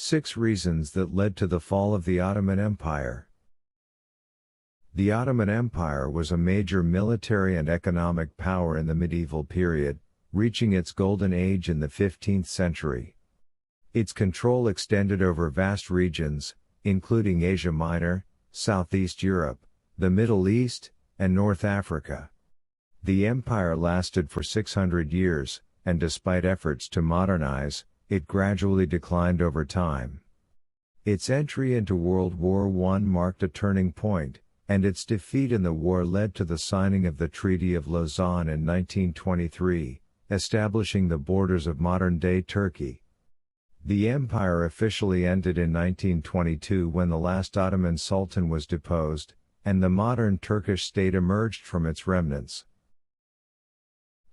6 reasons that led to the fall of the Ottoman Empire. The Ottoman Empire was a major military and economic power in the medieval period, reaching its golden age in the 15th century. Its control extended over vast regions, including Asia Minor, Southeast Europe, the Middle East, and North Africa. The empire lasted for 600 years, and despite efforts to modernize, it gradually declined over time. Its entry into World War I marked a turning point, and its defeat in the war led to the signing of the Treaty of Lausanne in 1923, establishing the borders of modern-day Turkey. The empire officially ended in 1922 when the last Ottoman Sultan was deposed, and the modern Turkish state emerged from its remnants.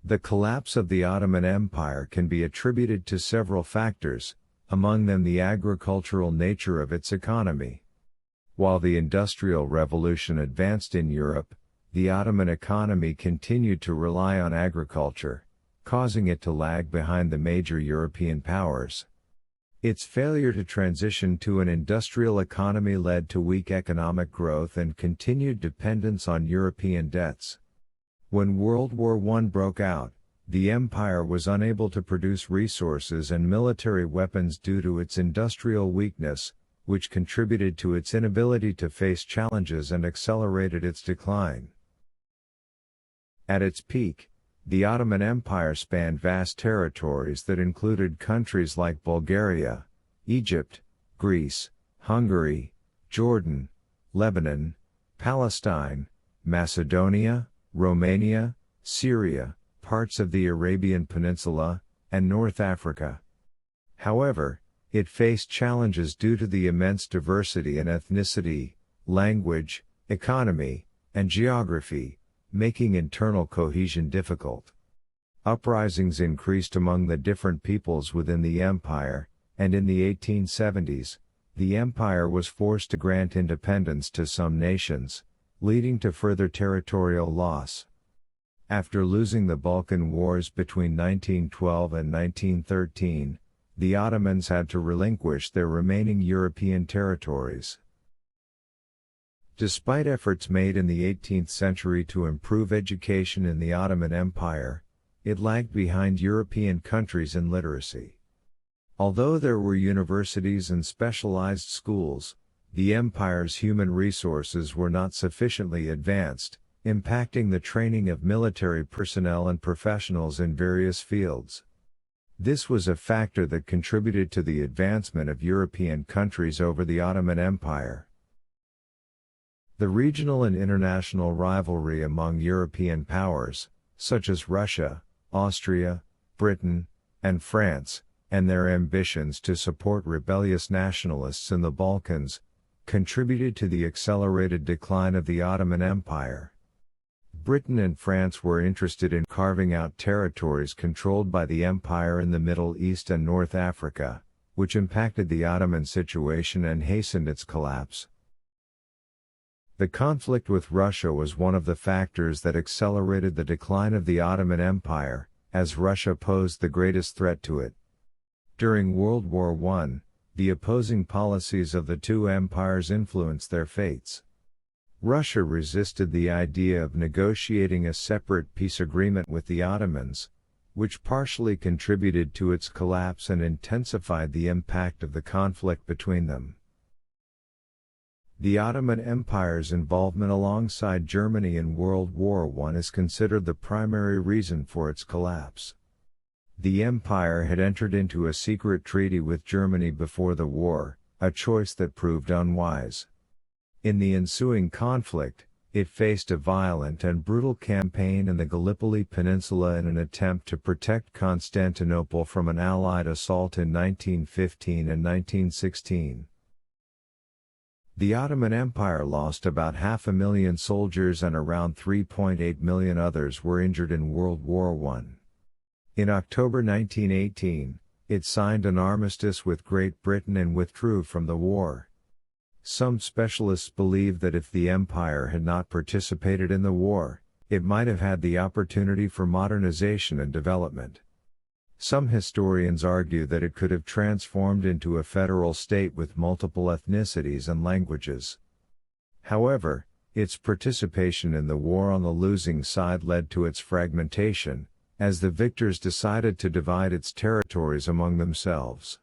The collapse of the Ottoman Empire can be attributed to several factors, among them the agricultural nature of its economy. While the Industrial Revolution advanced in Europe, the Ottoman economy continued to rely on agriculture, causing it to lag behind the major European powers. Its failure to transition to an industrial economy led to weak economic growth and continued dependence on European debts. When World War I broke out, the empire was unable to produce resources and military weapons due to its industrial weakness, which contributed to its inability to face challenges and accelerated its decline. At its peak, the Ottoman Empire spanned vast territories that included countries like Bulgaria, Egypt, Greece, Hungary, Jordan, Lebanon, Palestine, Macedonia, Romania, Syria, parts of the Arabian Peninsula, and North Africa. However, it faced challenges due to the immense diversity in ethnicity, language, economy, and geography, making internal cohesion difficult. Uprisings increased among the different peoples within the empire, and in the 1870s, the empire was forced to grant independence to some nations, leading to further territorial loss. After losing the Balkan Wars between 1912 and 1913, the Ottomans had to relinquish their remaining European territories. Despite efforts made in the 18th century to improve education in the Ottoman Empire, it lagged behind European countries in literacy. Although there were universities and specialized schools, the empire's human resources were not sufficiently advanced, impacting the training of military personnel and professionals in various fields. This was a factor that contributed to the advancement of European countries over the Ottoman Empire. The regional and international rivalry among European powers, such as Russia, Austria, Britain, and France, and their ambitions to support rebellious nationalists in the Balkans, contributed to the accelerated decline of the Ottoman Empire. Britain and France were interested in carving out territories controlled by the empire in the Middle East and North Africa, which impacted the Ottoman situation and hastened its collapse. The conflict with Russia was one of the factors that accelerated the decline of the Ottoman Empire, as Russia posed the greatest threat to it. During World War I, the opposing policies of the two empires influenced their fates. Russia resisted the idea of negotiating a separate peace agreement with the Ottomans, which partially contributed to its collapse and intensified the impact of the conflict between them. The Ottoman Empire's involvement alongside Germany in World War I is considered the primary reason for its collapse. The empire had entered into a secret treaty with Germany before the war, a choice that proved unwise. In the ensuing conflict, it faced a violent and brutal campaign in the Gallipoli Peninsula in an attempt to protect Constantinople from an Allied assault in 1915 and 1916. The Ottoman Empire lost about 500,000 soldiers and around 3.8 million others were injured in World War I. In October 1918, it signed an armistice with Great Britain and withdrew from the war. Some specialists believe that if the empire had not participated in the war, it might have had the opportunity for modernization and development. Some historians argue that it could have transformed into a federal state with multiple ethnicities and languages. However, its participation in the war on the losing side led to its fragmentation, as the victors decided to divide its territories among themselves.